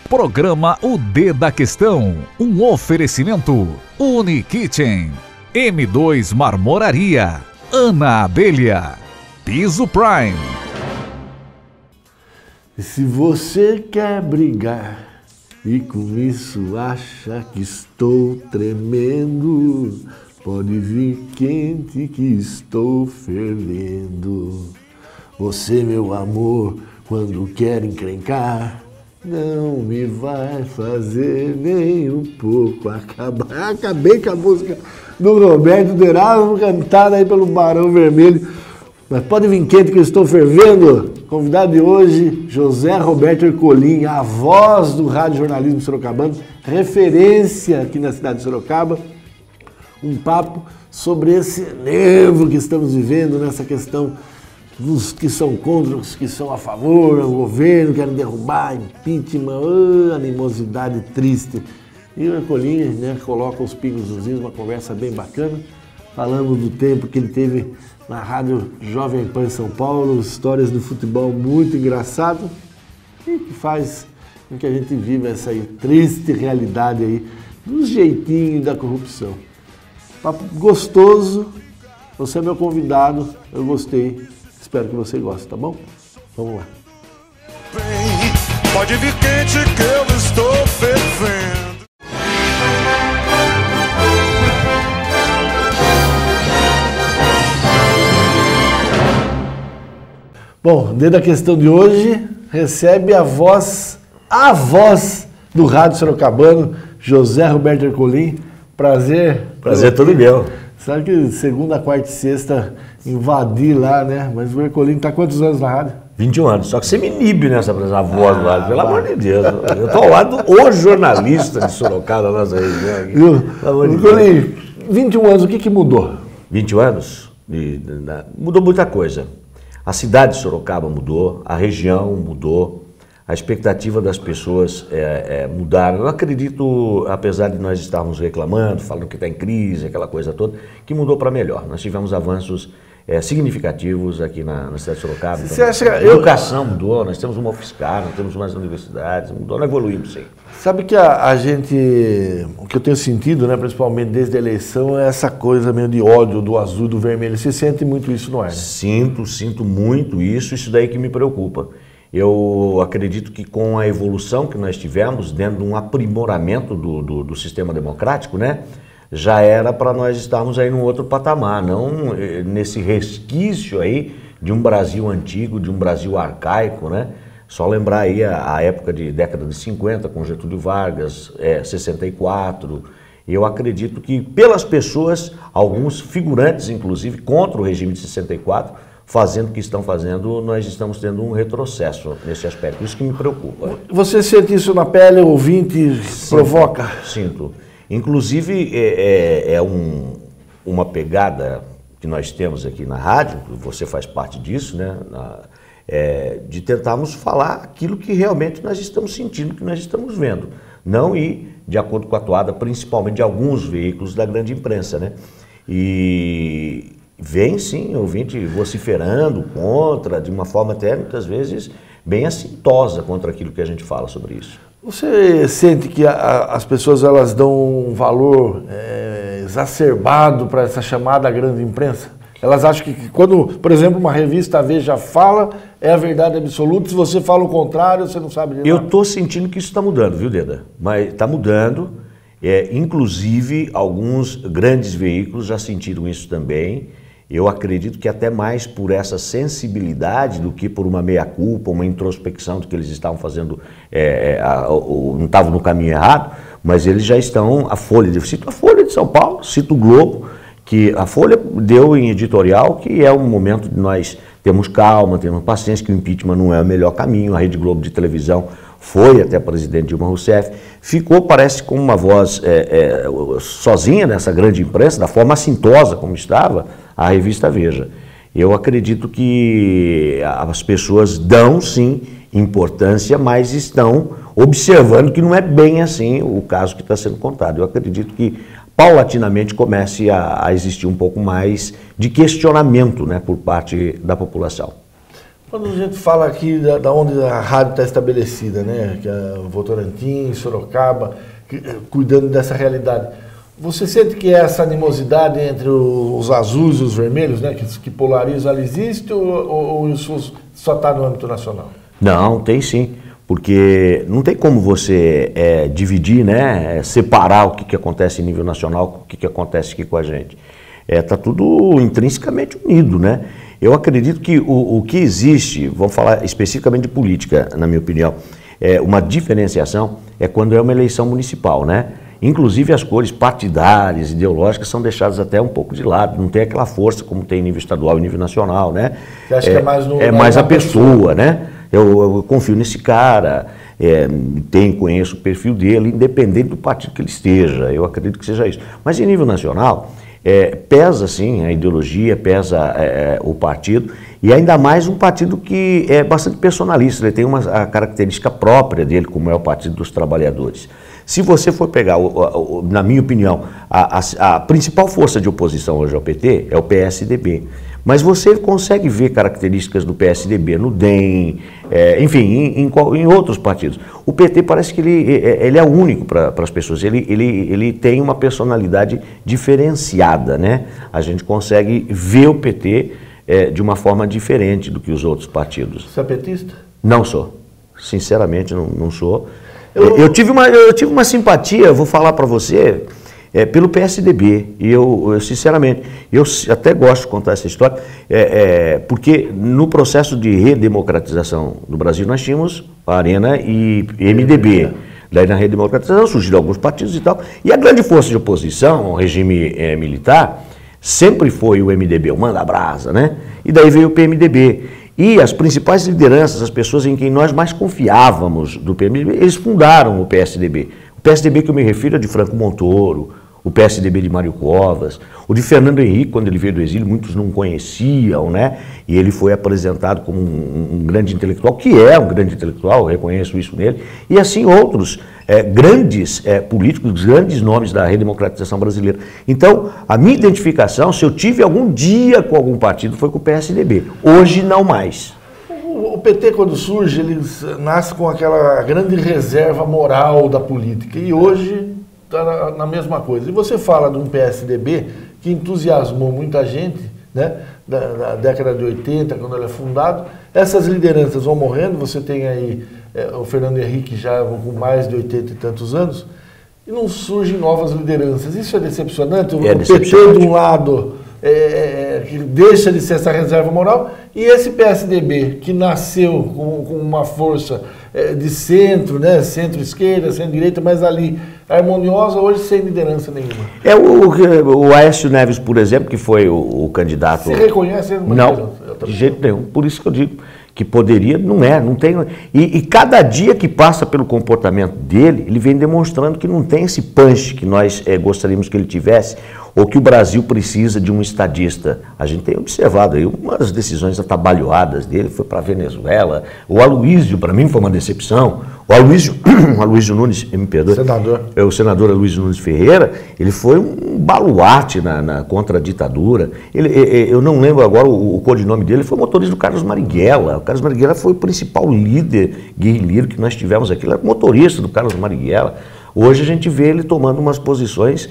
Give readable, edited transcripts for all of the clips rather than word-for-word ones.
Programa O D da Questão, um oferecimento Unikitchen, M2 Marmoraria, Ana Abelha, Piso Prime. Se você quer brigar e com isso acha que estou tremendo, pode vir quente que estou fervendo. Você, meu amor, quando quer encrencar, não me vai fazer nem um pouco acabar. Acabei com a música do Roberto Derado, cantada aí pelo Barão Vermelho. Mas pode vir quente que eu estou fervendo. Convidado de hoje, José Roberto Ercolim, a voz do rádio jornalismo sorocabano, referência aqui na cidade de Sorocaba. Um papo sobre esse nervo que estamos vivendo nessa questão dos que são contra, os que são a favor, o governo, querem derrubar, impeachment, animosidade triste. E o Ercolim, né, coloca os pingos nos is, uma conversa bem bacana, falando do tempo que ele teve na Rádio Jovem Pan em São Paulo, histórias do futebol muito engraçado e que faz com que a gente viva essa aí triste realidade aí, dos jeitinhos da corrupção. Papo gostoso, você é meu convidado, eu gostei. Espero que você goste, tá bom? Vamos lá. Pode vir quente que eu estou fervendo. Bom, dentro da questão de hoje, recebe a voz do rádio sorocabano, José Roberto Ercolim. Prazer. Prazer todo meu. Sabe que segunda, quarta e sexta invadi lá, né? Mas o Ercolim tá quantos anos na rádio? 21 anos. Só que você me inibe nessa voz do rádio, pelo amor de Deus. Eu tô ao lado do jornalista de Sorocaba, nossa região. Ercolim, 21 anos, o que mudou? 21 anos? Mudou muita coisa. A cidade de Sorocaba mudou, a região mudou, a expectativa das pessoas mudaram. Eu acredito, apesar de nós estarmos reclamando, falando que está em crise, aquela coisa toda, que mudou para melhor. Nós tivemos avanços significativamente aqui na cidade de Sorocaba. Você acha a educação mudou, nós temos uma UFSCar, nós temos mais universidades, mudou, nós evoluímos, sim. Sabe que o que eu tenho sentido, né, principalmente desde a eleição, é essa coisa meio de ódio do azul e do vermelho. Você sente muito isso no ar? Né? Sinto muito isso daí que me preocupa. Eu acredito que com a evolução que nós tivemos, dentro de um aprimoramento do sistema democrático, né, já era para nós estarmos aí num outro patamar, não nesse resquício aí de um Brasil antigo, de um Brasil arcaico, né? Só lembrar aí a época de década de 50, com Getúlio Vargas, 64. Eu acredito que pelas pessoas, alguns figurantes, inclusive, contra o regime de 64, fazendo o que estão fazendo, nós estamos tendo um retrocesso nesse aspecto. Isso que me preocupa. Você sente isso na pele, o ouvinte provoca? Sinto. Inclusive, uma pegada que nós temos aqui na rádio, você faz parte disso, né? De tentarmos falar aquilo que realmente nós estamos sentindo, que nós estamos vendo. Não ir de acordo com a toada, principalmente de alguns veículos da grande imprensa, né? E vem sim, ouvinte vociferando contra, de uma forma até muitas vezes bem assintosa contra aquilo que a gente fala sobre isso. Você sente que as pessoas elas dão um valor exacerbado para essa chamada grande imprensa? Elas acham que quando, por exemplo, uma revista Veja fala, é a verdade absoluta, se você fala o contrário, você não sabe de nada. Eu estou sentindo que isso está mudando, viu, Deda? Mas está mudando, inclusive alguns grandes veículos já sentiram isso também. Eu acredito que até mais por essa sensibilidade do que por uma meia-culpa, uma introspecção do que eles estavam fazendo, não estavam no caminho errado, mas eles já estão, cito a Folha de São Paulo, cito o Globo, que a Folha deu em editorial que é um momento de nós termos calma, termos paciência, que o impeachment não é o melhor caminho. A Rede Globo de televisão foi até a presidente Dilma Rousseff, ficou, parece, com uma voz sozinha nessa grande imprensa, da forma assintosa como estava a revista Veja. Eu acredito que as pessoas dão, sim, importância, mas estão observando que não é bem assim o caso que está sendo contado. Eu acredito que paulatinamente comece a existir um pouco mais de questionamento, né, por parte da população. Quando a gente fala aqui da onde a rádio está estabelecida, né, que é Votorantim, Sorocaba, cuidando dessa realidade, você sente que essa animosidade entre os azuis e os vermelhos, né, que polarizam, ela existe ou isso só está no âmbito nacional? Não, tem sim, porque não tem como você dividir, né, separar o que acontece em nível nacional, o que acontece aqui com a gente. Está tudo intrinsecamente unido, né? Eu acredito que o que existe, vamos falar especificamente de política, na minha opinião, uma diferenciação é quando é uma eleição municipal, né? Inclusive as cores partidárias, ideológicas são deixadas até um pouco de lado, não tem aquela força como tem em nível estadual e nível nacional, né? Você acha que é mais a pessoa, né? Eu confio nesse cara, conheço o perfil dele, independente do partido que ele esteja, eu acredito que seja isso. Mas em nível nacional, pesa sim a ideologia, pesa o partido, e ainda mais um partido que é bastante personalista, ele tem a característica própria dele, como é o Partido dos Trabalhadores. Se você for pegar, na minha opinião, a principal força de oposição hoje ao PT é o PSDB. Mas você consegue ver características do PSDB no DEM, enfim, em outros partidos. O PT parece que ele é único para as pessoas, ele tem uma personalidade diferenciada, né? A gente consegue ver o PT de uma forma diferente do que os outros partidos. Você é petista? Não sou, sinceramente não sou. Eu tive uma simpatia, vou falar para você, pelo PSDB, e eu sinceramente, eu até gosto de contar essa história, porque no processo de redemocratização do Brasil nós tínhamos a Arena e MDB. Daí na redemocratização surgiram alguns partidos e tal, e a grande força de oposição ao regime militar sempre foi o MDB, o manda-brasa, né? E daí veio o PMDB. E as principais lideranças, as pessoas em quem nós mais confiávamos do PMDB, eles fundaram o PSDB. O PSDB que eu me refiro é de Franco Montoro, o PSDB de Mário Covas, o de Fernando Henrique, quando ele veio do exílio, muitos não conheciam, né? E ele foi apresentado como um grande intelectual, que é um grande intelectual, eu reconheço isso nele, e assim outros grandes políticos, grandes nomes da redemocratização brasileira. Então, a minha identificação, se eu tive algum dia com algum partido, foi com o PSDB. Hoje, não mais. O PT, quando surge, ele nasce com aquela grande reserva moral da política, e hoje está na mesma coisa. E você fala de um PSDB que entusiasmou muita gente, né, da década de 80, quando ele é fundado. Essas lideranças vão morrendo, você tem aí o Fernando Henrique já com mais de 80 e tantos anos, e não surgem novas lideranças. Isso é decepcionante. O PT, de um lado, que deixa de ser essa reserva moral, e esse PSDB, que nasceu com uma força de centro, né, centro-esquerda, centro-direita, mas ali harmoniosa, hoje sem liderança nenhuma. O Aécio Neves, por exemplo, que foi o candidato... Você reconhece ele? Não, de jeito nenhum. Por isso que eu digo que poderia, não tem. E cada dia que passa pelo comportamento dele, ele vem demonstrando que não tem esse punch que nós gostaríamos que ele tivesse, ou que o Brasil precisa de um estadista. A gente tem observado aí umas decisões atabalhoadas dele, foi para a Venezuela. O Aloysio, para mim, foi uma decepção. O Aloysio Nunes, me perdoe, senador. O senador Aloysio Nunes Ferreira, ele foi um baluarte contra a ditadura. Eu não lembro agora o codinome dele, foi motorista do Carlos Marighella. O Carlos Marighella foi o principal líder guerrilheiro que nós tivemos aqui. Ele era motorista do Carlos Marighella. Hoje a gente vê ele tomando umas posições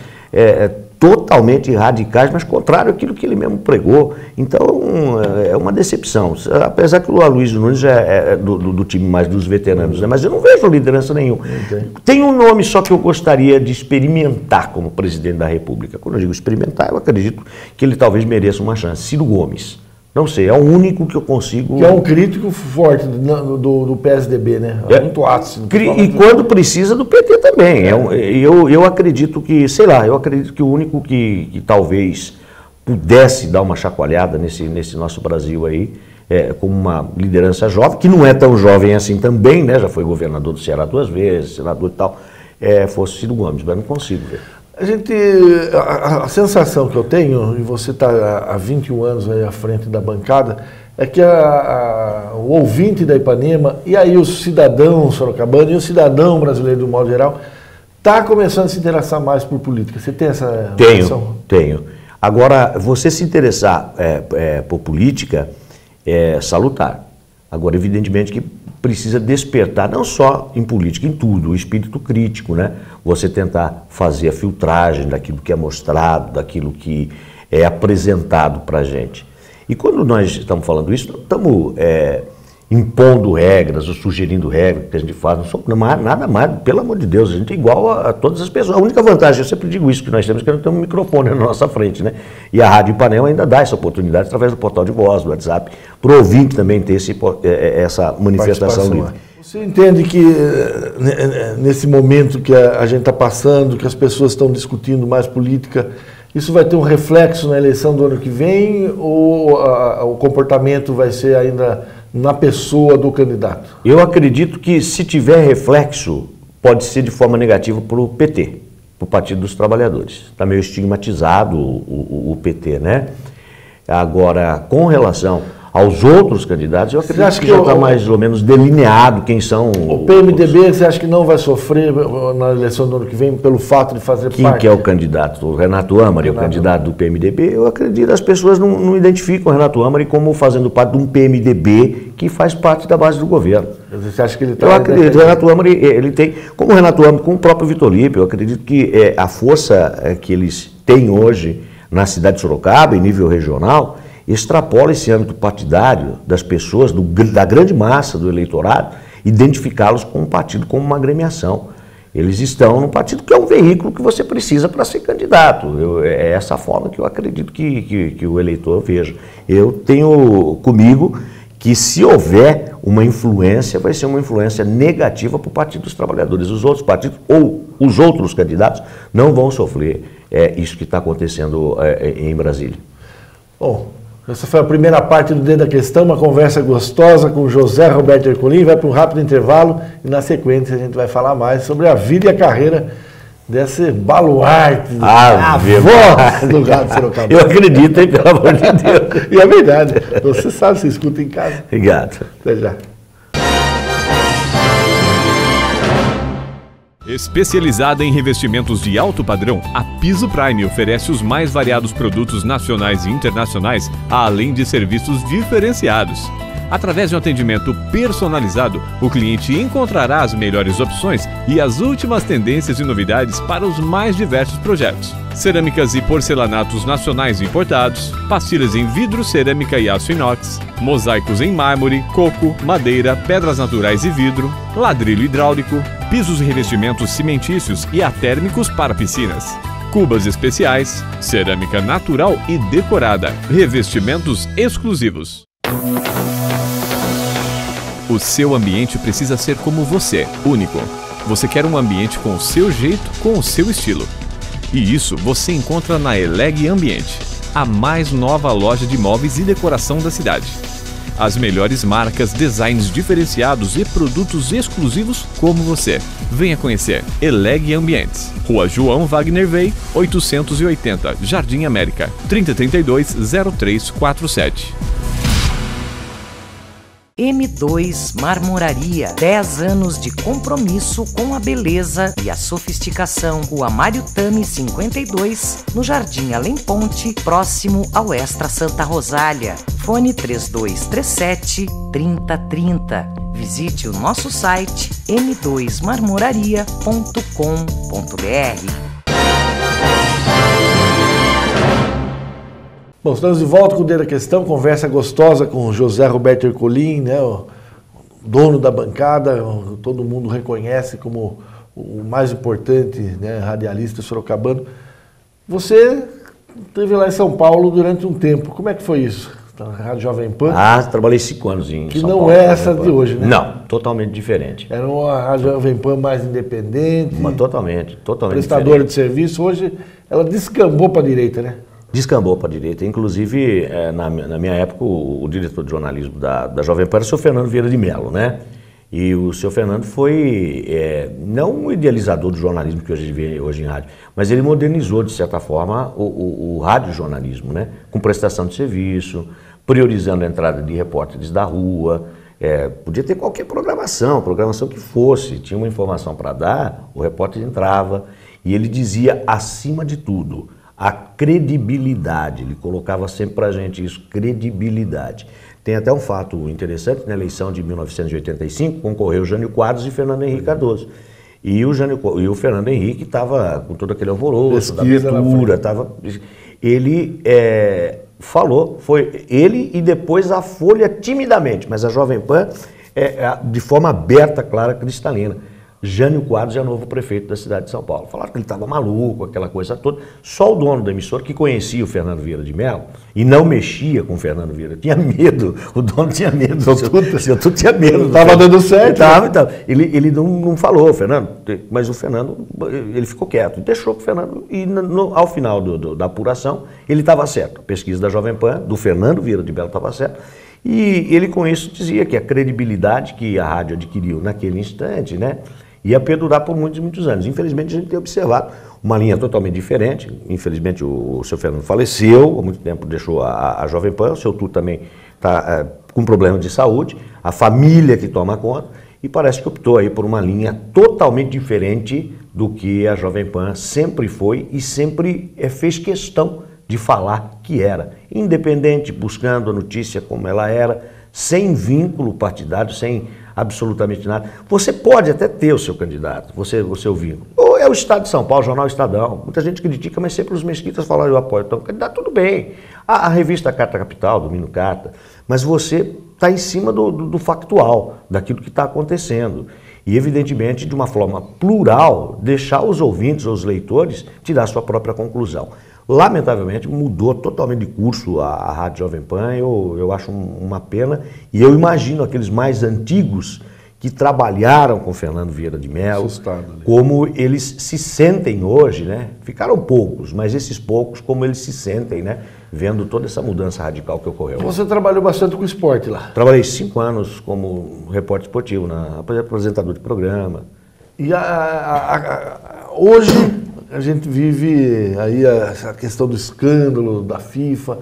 totalmente radicais, mas contrário àquilo que ele mesmo pregou. Então, é uma decepção. Apesar que o Aloysio Nunes é do time mais dos veteranos, né? Mas eu não vejo liderança nenhuma. Tem um nome só que eu gostaria de experimentar como presidente da República. Quando eu digo experimentar, eu acredito que ele talvez mereça uma chance. Ciro Gomes. Não sei, é o único que eu consigo... Que é um crítico forte do PSDB, né? É muito ácido. E quando precisa do PT também. Eu acredito que, sei lá, eu acredito que o único que talvez pudesse dar uma chacoalhada nesse nosso Brasil aí, como uma liderança jovem, que não é tão jovem assim também, né? Já foi governador do Ceará 2 vezes, senador e tal, fosse Ciro Gomes, mas não consigo ver. A sensação que eu tenho, e você está há 21 anos aí à frente da bancada, é que o ouvinte da Ipanema, e aí o cidadão sorocabano e o cidadão brasileiro do modo geral, está começando a se interessar mais por política. Você tem essa sensação? Tenho. Agora, você se interessar por política é salutar. Agora, evidentemente que precisa despertar, não só em política, em tudo, o espírito crítico, né? Você tentar fazer a filtragem daquilo que é mostrado, daquilo que é apresentado para a gente. E quando nós estamos falando isso, não estamos impondo regras ou sugerindo regras que a gente faz, não somos nada mais, pelo amor de Deus, a gente é igual a todas as pessoas. A única vantagem, eu sempre digo isso, que nós temos que não temos um microfone na nossa frente, né? E a Rádio Ipanema ainda dá essa oportunidade através do portal de voz, do WhatsApp, para o ouvinte também ter essa manifestação livre. Você entende que nesse momento que a gente está passando, que as pessoas estão discutindo mais política, isso vai ter um reflexo na eleição do ano que vem ou o comportamento vai ser ainda na pessoa do candidato? Eu acredito que se tiver reflexo, pode ser de forma negativa para o PT, para o Partido dos Trabalhadores. Está meio estigmatizado o PT, né? Agora, com relação aos outros candidatos, eu acredito que já está mais ou menos delineado quem são... O PMDB, você acha que não vai sofrer na eleição do ano que vem pelo fato de fazer parte? Quem que é o candidato? O Renato Amari é o candidato do PMDB? Eu acredito que as pessoas não identificam o Renato Amari como fazendo parte de um PMDB que faz parte da base do governo. Você acha que ele está... Eu acredito, o Renato Amari, ele tem, como o Renato Amari, como o próprio Vitor Lippe, eu acredito que a força que eles têm hoje na cidade de Sorocaba, em nível regional, extrapola esse âmbito partidário das pessoas, da grande massa do eleitorado, identificá-los como um partido, como uma agremiação. Eles estão num partido que é um veículo que você precisa para ser candidato. É essa forma que eu acredito que o eleitor veja. Eu tenho comigo que se houver uma influência, vai ser uma influência negativa para o Partido dos Trabalhadores. Os outros partidos ou os outros candidatos não vão sofrer isso que está acontecendo em Brasília. Bom, essa foi a primeira parte do Dedo da Questão, uma conversa gostosa com José Roberto Ercolim. Vai para um rápido intervalo e na sequência a gente vai falar mais sobre a vida e a carreira desse baluarte, a voz do Gado Sorocaba. Eu acredito, hein, pelo amor de Deus. E é verdade, você sabe, você escuta em casa. Obrigado. Até já. Especializada em revestimentos de alto padrão, a Piso Prime oferece os mais variados produtos nacionais e internacionais, além de serviços diferenciados. Através de um atendimento personalizado, o cliente encontrará as melhores opções e as últimas tendências e novidades para os mais diversos projetos. Cerâmicas e porcelanatos nacionais importados, pastilhas em vidro, cerâmica e aço inox, mosaicos em mármore, coco, madeira, pedras naturais e vidro, ladrilho hidráulico, pisos e revestimentos cimentícios e atérmicos para piscinas, cubas especiais, cerâmica natural e decorada, revestimentos exclusivos. O seu ambiente precisa ser como você, único. Você quer um ambiente com o seu jeito, com o seu estilo. E isso você encontra na Eleg Ambiente, a mais nova loja de móveis e decoração da cidade. As melhores marcas, designs diferenciados e produtos exclusivos como você. Venha conhecer Eleg Ambientes. Rua João Wagner Wey, 880, Jardim América, 3032-0347. M2 Marmoraria, 10 anos de compromisso com a beleza e a sofisticação. Rua Mário Tami 52, no Jardim Além Ponte, próximo ao Extra Santa Rosália. Fone 3237-3030. Visite o nosso site m2marmoraria.com.br. Bom, estamos de volta com o Dedo da Questão, conversa gostosa com José Roberto Ercolim, né, o dono da bancada, todo mundo reconhece como o mais importante, né, radialista sorocabano. Você esteve lá em São Paulo durante um tempo, como é que foi isso? Na Rádio Jovem Pan? Trabalhei 5 anos em que São não Paulo. É essa de hoje, né? Não, totalmente diferente. Era uma Rádio Jovem Pan mais independente. Totalmente prestadora diferente. de serviço. Hoje ela descambou para a direita, né? Descambou para a direita. Inclusive, na minha época, o diretor de jornalismo da Jovem Pan era o seu Fernando Vieira de Mello, né? E o seu Fernando foi, não um idealizador do jornalismo que hoje vê hoje em rádio, mas ele modernizou, de certa forma, o radiojornalismo, né? Com prestação de serviço, priorizando a entrada de repórteres da rua. Podia ter qualquer programação que fosse. Tinha uma informação para dar, o repórter entrava e ele dizia, acima de tudo, a credibilidade. Ele colocava sempre para a gente isso, credibilidade. Tem até um fato interessante, na eleição de 1985, concorreu Jânio Quadros e Fernando Henrique Cardoso. E o Fernando Henrique estava com todo aquele alvoroço, da abertura, ele falou, foi ele e depois a Folha timidamente, mas a Jovem Pan de forma aberta, clara, cristalina. Jânio Quadros é o novo prefeito da cidade de São Paulo. Falaram que ele estava maluco, aquela coisa toda. Só o dono da emissora, que conhecia o Fernando Vieira de Mello e não mexia com o Fernando Vieira, tinha medo, o dono tinha medo. O seu tudo tinha medo. Estava dando certo. Tava. Ele não falou, Fernando, mas o Fernando, ele ficou quieto, deixou para o Fernando, e ao final da apuração, ele estava certo. A pesquisa da Jovem Pan, do Fernando Vieira de Mello, estava certa. E ele com isso dizia que a credibilidade que a rádio adquiriu naquele instante, né, ia perdurar por muitos, muitos anos. Infelizmente a gente tem observado uma linha totalmente diferente. Infelizmente o seu Fernando faleceu, há muito tempo deixou a Jovem Pan, o seu Tuto também está com problemas de saúde, a família que toma conta, e parece que optou aí por uma linha totalmente diferente do que a Jovem Pan sempre foi e sempre fez questão de falar que era. Independente, buscando a notícia como ela era, sem vínculo partidário, sem absolutamente nada. Você pode até ter o seu candidato, o seu vínculo. Ou é o Estado de São Paulo, o Jornal Estadão. Muita gente critica, mas sempre os mesquitas falam, eu apoio. Então, candidato, tudo bem. A revista Carta Capital, Domínio Carta. Mas você está em cima do factual, daquilo que está acontecendo. E, evidentemente, de uma forma plural, deixar os ouvintes, os leitores, tirar sua própria conclusão. Lamentavelmente, mudou totalmente de curso a Rádio Jovem Pan, eu acho uma pena, e eu imagino aqueles mais antigos que trabalharam com Fernando Vieira de Mello, como eles se sentem hoje, né? Ficaram poucos, mas esses poucos, como eles se sentem, né? Vendo toda essa mudança radical que ocorreu. Você trabalhou bastante com esporte lá? Trabalhei 5 anos como repórter esportivo, apresentador de programa. E hoje a gente vive aí essa questão do escândalo da FIFA.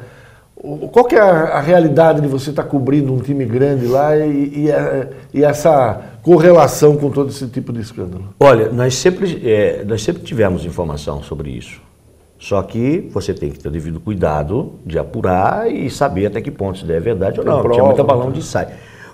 Qual que é a realidade de você estar cobrindo um time grande lá e essa correlação com todo esse tipo de escândalo? Olha, nós sempre tivemos informação sobre isso. Só que você tem que ter o devido cuidado de apurar e saber até que ponto se é verdade ou não. Tinha muita balão de ensaio.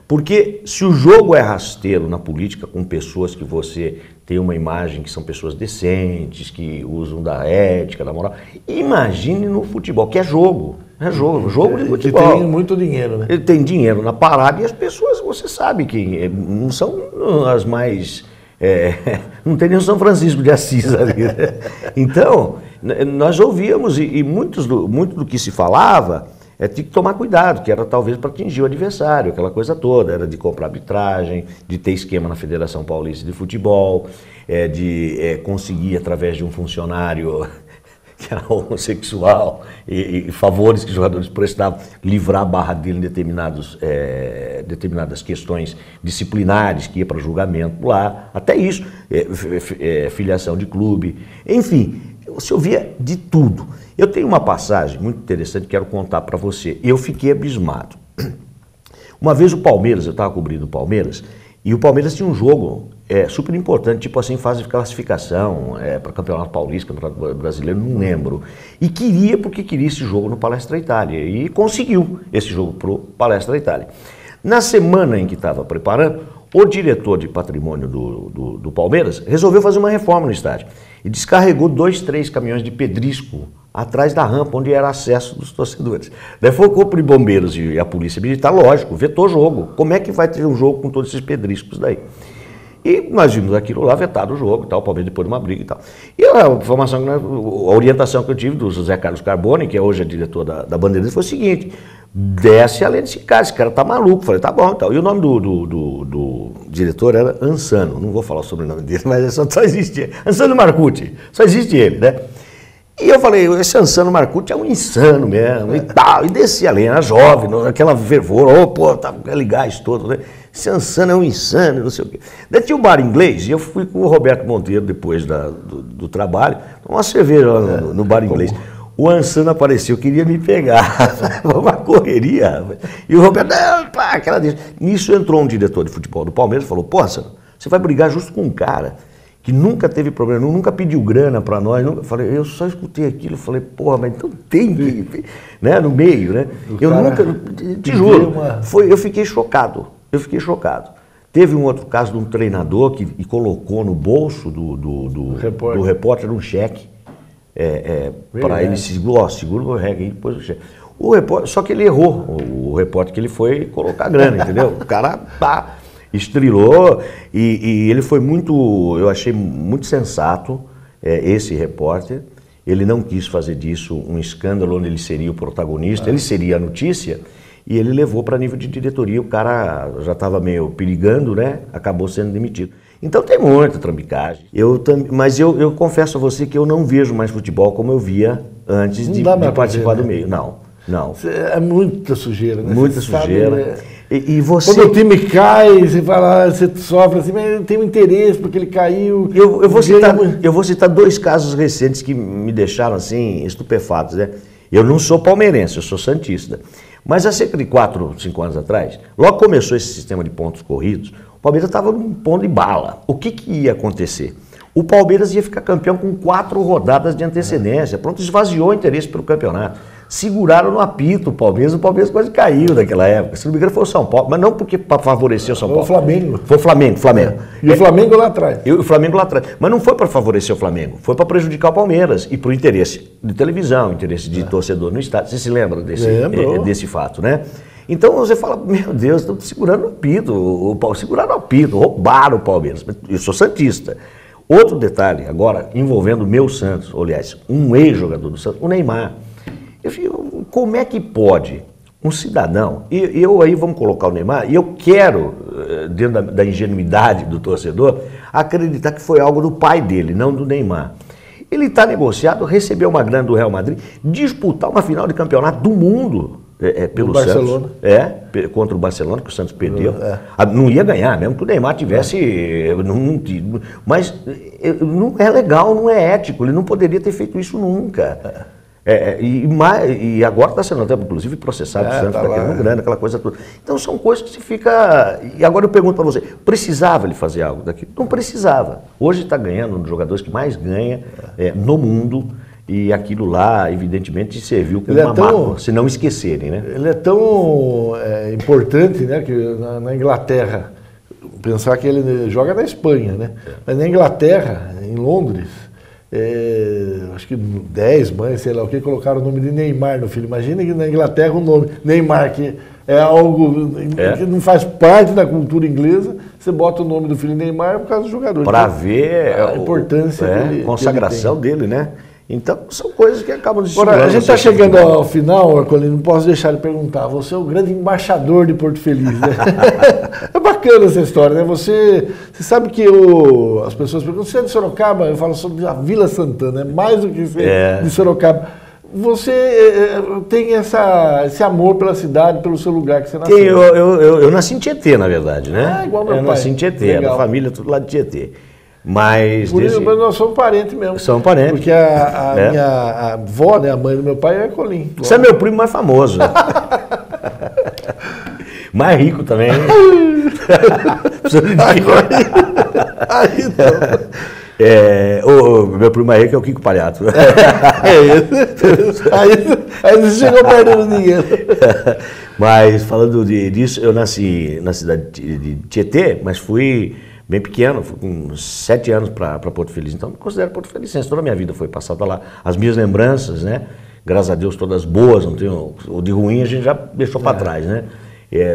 Porque se o jogo é rasteiro na política, com pessoas que você tem uma imagem que são pessoas decentes, que usam da ética, da moral, imagine no futebol, que é jogo. É jogo de futebol. E tem muito dinheiro, né? Ele tem dinheiro na parada e as pessoas, você sabe que não são as mais... não tem nem o São Francisco de Assis ali. Né? Então, nós ouvíamos e muito do que se falava... tinha que tomar cuidado, que era talvez para atingir o adversário, aquela coisa toda, era de comprar arbitragem, de ter esquema na Federação Paulista de Futebol, de conseguir, através de um funcionário que era homossexual, e favores que os jogadores prestavam, livrar a barra dele em determinadas questões disciplinares, que ia para julgamento lá, até isso, filiação de clube, enfim, você ouvia de tudo. Eu tenho uma passagem muito interessante que quero contar para você. Eu fiquei abismado. Uma vez o Palmeiras, eu estava cobrindo o Palmeiras, e o Palmeiras tinha um jogo super importante, tipo assim, fase de classificação para Campeonato Paulista, Campeonato Brasileiro, não lembro. E porque queria esse jogo no Palestra Itália. E conseguiu esse jogo para o Palestra Itália. Na semana em que estava preparando, o diretor de patrimônio do Palmeiras resolveu fazer uma reforma no estádio. E descarregou 2, 3 caminhões de pedrisco atrás da rampa onde era acesso dos torcedores. Daí foi o Corpo de Bombeiros e a Polícia Militar, lógico, vetou o jogo. Como é que vai ter um jogo com todos esses pedriscos daí? E nós vimos aquilo lá, vetado o jogo, tal, o Palmeiras depois de uma briga e tal. E a informação, a orientação que eu tive do José Carlos Carboni, que hoje é diretor da Bandeirantes, foi o seguinte: desce além desse cara, esse cara tá maluco. Falei, tá bom, então. E o nome do diretor era Ansano, não vou falar o sobrenome dele, mas só existe Ansano Marcucci, só existe ele, né? E eu falei, esse Ansano Marcucci é um insano mesmo, e tal. E desci além, era jovem, aquela fervor, tá aquele gás todo, né? Esse Ansano é um insano, não sei o quê. Daí tinha o bar inglês, e eu fui com o Roberto Monteiro, depois do trabalho, uma cerveja lá no bar inglês. O Ansano apareceu, queria me pegar, uma correria. E o Roberto, aquela... Nisso entrou um diretor de futebol do Palmeiras e falou, pô, Ansano, você vai brigar justo com um cara que nunca teve problema, nunca pediu grana para nós, falei, eu só escutei aquilo, falei, porra, mas então tem que, né, no meio, né? Eu nunca, te juro, eu fiquei chocado. Teve um outro caso de um treinador que colocou no bolso do repórter um cheque, para ele segura o reggae e depois o cheque. Só que ele errou, o repórter que ele foi colocar grana, entendeu? O cara estrelou e ele foi eu achei muito sensato, esse repórter. Ele não quis fazer disso um escândalo onde ele seria o protagonista, ele seria a notícia. E ele levou para nível de diretoria, o cara já estava meio perigando, né? Acabou sendo demitido. Então tem muita trambicagem. Mas eu confesso a você que eu não vejo mais futebol como eu via antes de participar do meio. Não. É muita sujeira, né? Muita sujeira. E você... Quando o time cai, você fala, você sofre assim, mas tem um interesse porque ele caiu. Eu vou citar 2 casos recentes que me deixaram assim estupefatos, né? Eu não sou palmeirense, eu sou santista. Mas há cerca de 4, 5 anos atrás, logo começou esse sistema de pontos corridos, o Palmeiras estava num ponto de bala. O que ia acontecer? O Palmeiras ia ficar campeão com 4 rodadas de antecedência. Pronto, esvaziou o interesse pelo campeonato. Seguraram no apito o Palmeiras quase caiu naquela época. Se não me engano foi o São Paulo, mas não porque para favorecer o São Paulo. Foi o Flamengo. Foi o Flamengo. E o Flamengo lá atrás. E o Flamengo lá atrás. Mas não foi para favorecer o Flamengo, foi para prejudicar o Palmeiras e para o interesse de televisão, interesse de torcedor no estádio. Você se lembra desse fato, né? Então você fala, meu Deus, estão segurando o apito, seguraram o apito, roubaram o Palmeiras. Eu sou santista. Outro detalhe, agora, envolvendo o meu Santos, aliás, um ex-jogador do Santos, o Neymar. Eu fico, como é que pode um cidadão, e eu aí vamos colocar o Neymar, e eu quero, dentro da ingenuidade do torcedor, acreditar que foi algo do pai dele, não do Neymar. Ele está negociado, recebeu uma grana do Real Madrid, disputar uma final de campeonato do mundo pelo Santos. Contra o Barcelona, que o Santos perdeu. Não ia ganhar, mesmo que o Neymar tivesse... Mas não é legal, não é ético, ele não poderia ter feito isso nunca. E agora está sendo até, inclusive, processado o Santos para querer grana, aquela coisa toda. Então são coisas que se fica... E agora eu pergunto para você, precisava ele fazer algo daquilo? Não precisava. Hoje está ganhando um dos jogadores que mais ganha no mundo, e aquilo lá, evidentemente, serviu como uma marca, se não esquecerem, né? Ele é tão importante, né, que na Inglaterra, pensar que ele joga na Espanha, né? Mas na Inglaterra, em Londres, acho que 10 mães, sei lá o que, colocaram o nome de Neymar no filho. Imagina que na Inglaterra o nome Neymar, que é algo que não faz parte da cultura inglesa, você bota o nome do filho Neymar por causa do jogador. Para ver a importância a consagração dele, né? Então, são coisas que acabam de Agora, a gente está chegando ao final, Arcolino, não posso deixar de perguntar. Você é o grande embaixador de Porto Feliz, né? É bacana essa história, né? Você sabe que as pessoas perguntam, você é de Sorocaba? Eu falo sobre a Vila Santana, é mais do que ser de Sorocaba. Você tem esse amor pela cidade, pelo seu lugar que você nasceu? Eu nasci em Tietê, na verdade, né? Igual meu pai. Eu nasci em Tietê, a família tudo lá de Tietê. Mas por isso, nós somos parentes mesmo. São parentes. Porque a minha avó, né, a mãe do meu pai, é Colim. Você é meu primo mais famoso. Né? Mais rico também. Aí então. O meu primo mais rico é o Kiko Palhato. Aí você chegou perdendo dinheiro. Mas falando disso, eu nasci na cidade de Tietê, mas fui bem pequeno, fui com 7 anos para Porto Feliz, então me considero Porto Felicense, toda a minha vida foi passada lá. As minhas lembranças, né, graças a Deus todas boas, não tenho, o de ruim a gente já deixou para trás, né,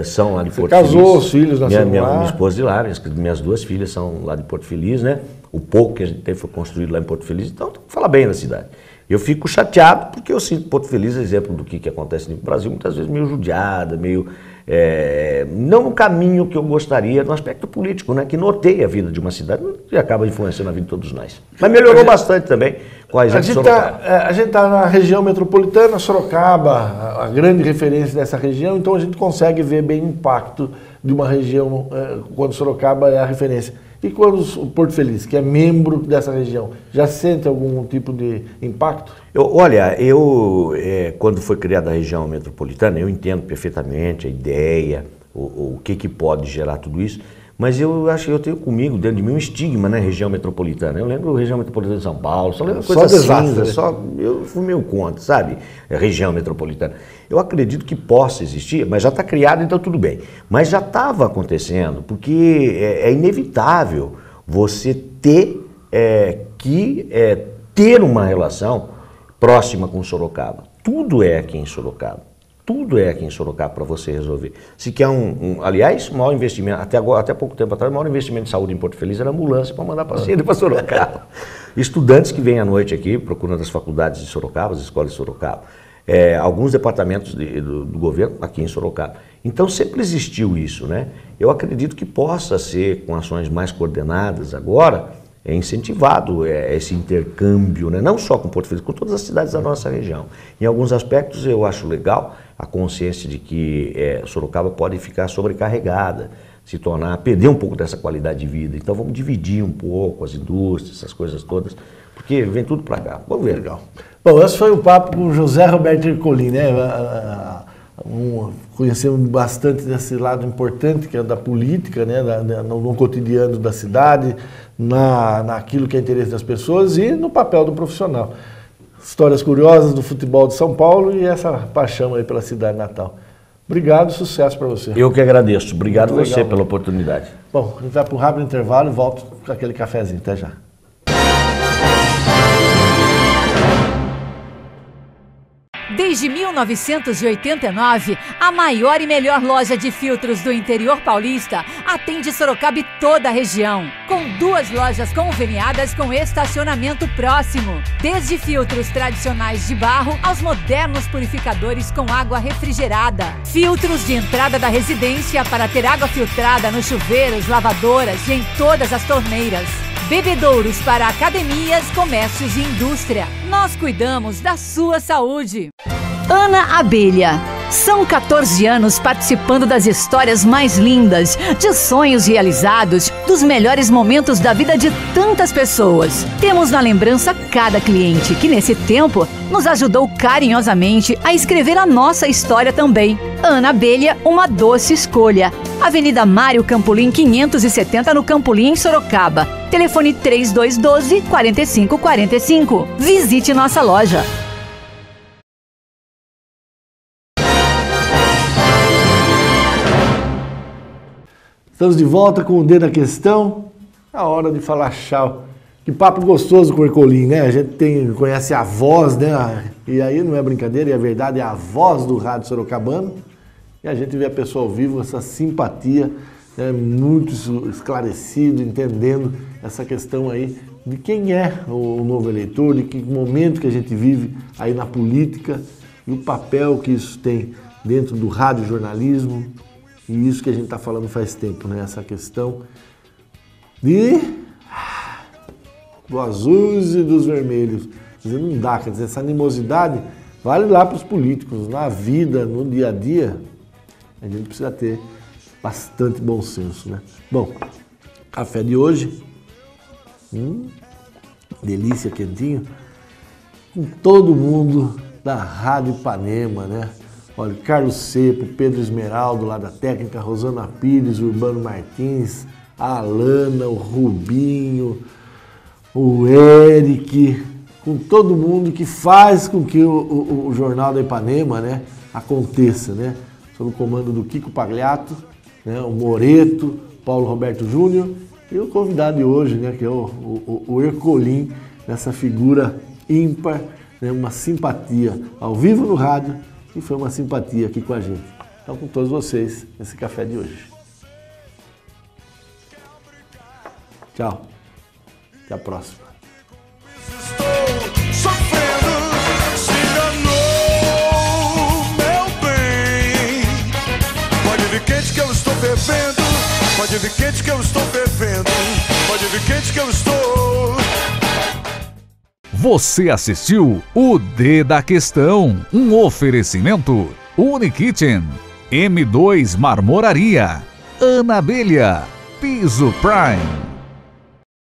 são lá de Porto Feliz. Você casou, os filhos nasceram lá? Minha esposa de lá, minhas 2 filhas são lá de Porto Feliz, né, o pouco que a gente teve foi construído lá em Porto Feliz, então fala bem da cidade. Eu fico chateado porque eu sinto Porto Feliz, exemplo do que acontece no Brasil, muitas vezes meio judiada, meio... não no caminho que eu gostaria, no aspecto político, né, que norteia a vida de uma cidade e acaba influenciando a vida de todos nós. Mas melhorou bastante também com a gente Sorocaba. A gente está na região metropolitana, Sorocaba, a grande referência dessa região, então a gente consegue ver bem o impacto de uma região quando Sorocaba é a referência. E quando o Porto Feliz, que é membro dessa região, já sente algum tipo de impacto? Quando foi criada a região metropolitana, eu entendo perfeitamente a ideia, o que pode gerar tudo isso, Mas eu acho que eu tenho comigo, dentro de mim, um estigma, né, região metropolitana. Eu lembro da região metropolitana de São Paulo, só lembro coisa cinza, eu fui meio contra, sabe? Região metropolitana. Eu acredito que possa existir, mas já está criado, então tudo bem. Mas já estava acontecendo, porque é inevitável você ter ter uma relação próxima com Sorocaba. Tudo é aqui em Sorocaba. Tudo é aqui em Sorocaba para você resolver. Se quer aliás, o maior investimento, até pouco tempo atrás, o maior investimento de saúde em Porto Feliz era ambulância para mandar paciente para Sorocaba. Estudantes que vêm à noite aqui, procurando as faculdades de Sorocaba, as escolas de Sorocaba. Alguns departamentos do governo aqui em Sorocaba. Então sempre existiu isso, né? Eu acredito que possa ser, com ações mais coordenadas agora, incentivado esse intercâmbio, né? Não só com Porto Feliz, com todas as cidades da nossa região. Em alguns aspectos eu acho legal a consciência de que Sorocaba pode ficar sobrecarregada, perder um pouco dessa qualidade de vida. Então vamos dividir um pouco as indústrias, essas coisas todas, porque vem tudo para cá. Vamos ver. Legal. Bom, esse foi o papo com o José Roberto Ercolim, né? Conhecemos bastante desse lado importante que é da política, né? No cotidiano da cidade, naquilo que é interesse das pessoas e no papel do profissional. Histórias curiosas do futebol de São Paulo e essa paixão aí pela cidade natal. Obrigado, sucesso para você. Eu que agradeço. Obrigado Muito você legal, pela oportunidade. Bom, a gente vai para um rápido intervalo e volto com aquele cafezinho. Até já. Desde 1989, a maior e melhor loja de filtros do interior paulista atende Sorocaba e toda a região, com 2 lojas conveniadas com estacionamento próximo. Desde filtros tradicionais de barro aos modernos purificadores com água refrigerada. Filtros de entrada da residência para ter água filtrada nos chuveiros, lavadoras e em todas as torneiras. Bebedouros para academias, comércios e indústria. Nós cuidamos da sua saúde. Ana Abelha. São 14 anos participando das histórias mais lindas, de sonhos realizados, dos melhores momentos da vida de tantas pessoas. Temos na lembrança cada cliente que, nesse tempo, nos ajudou carinhosamente a escrever a nossa história também. Ana Abelha, uma doce escolha. Avenida Mário Campolim 570 no Campolim, em Sorocaba. Telefone 3212-4545. Visite nossa loja. Estamos de volta com o D da Questão. A hora de falar tchau. Que papo gostoso com o Ercolim, né? A gente conhece a voz, né? E aí não é brincadeira, e a verdade é a voz do rádio sorocabano. E a gente vê a pessoa ao vivo, essa simpatia, né? Muito esclarecido, entendendo essa questão aí de quem é o novo eleitor, de que momento que a gente vive aí na política e o papel que isso tem dentro do radiojornalismo. E isso que a gente está falando faz tempo, né? Essa questão do azuis e dos vermelhos. Quer dizer, não dá, quer dizer, essa animosidade vale lá para os políticos. Na vida, no dia a dia, a gente precisa ter bastante bom senso, né? Bom, café de hoje, delícia, quentinho, com todo mundo da Rádio Ipanema, né? Olha, Carlos Cepo, Pedro Esmeraldo lá da técnica, Rosana Pires, Urbano Martins, a Alana, o Rubinho, o Eric, com todo mundo que faz com que o Jornal da Ipanema, né, aconteça, né? Sob o comando do Kiko Pagliato, né, o Moreto, Paulo Roberto Júnior e o convidado de hoje, né, que é o Ercolim, nessa figura ímpar, né, uma simpatia ao vivo no rádio. E foi uma simpatia aqui com a gente. Então, com todos vocês, esse café de hoje. Tchau. Até a próxima. Estou sofrendo, se enganou, meu bem. Pode vir quente que eu estou fervendo, pode vir quente que eu estou fervendo, pode vir quente que eu estou. Você assistiu o D da Questão, um oferecimento Unikitchen, M2 Marmoraria, Ana Abelha, Piso Prime.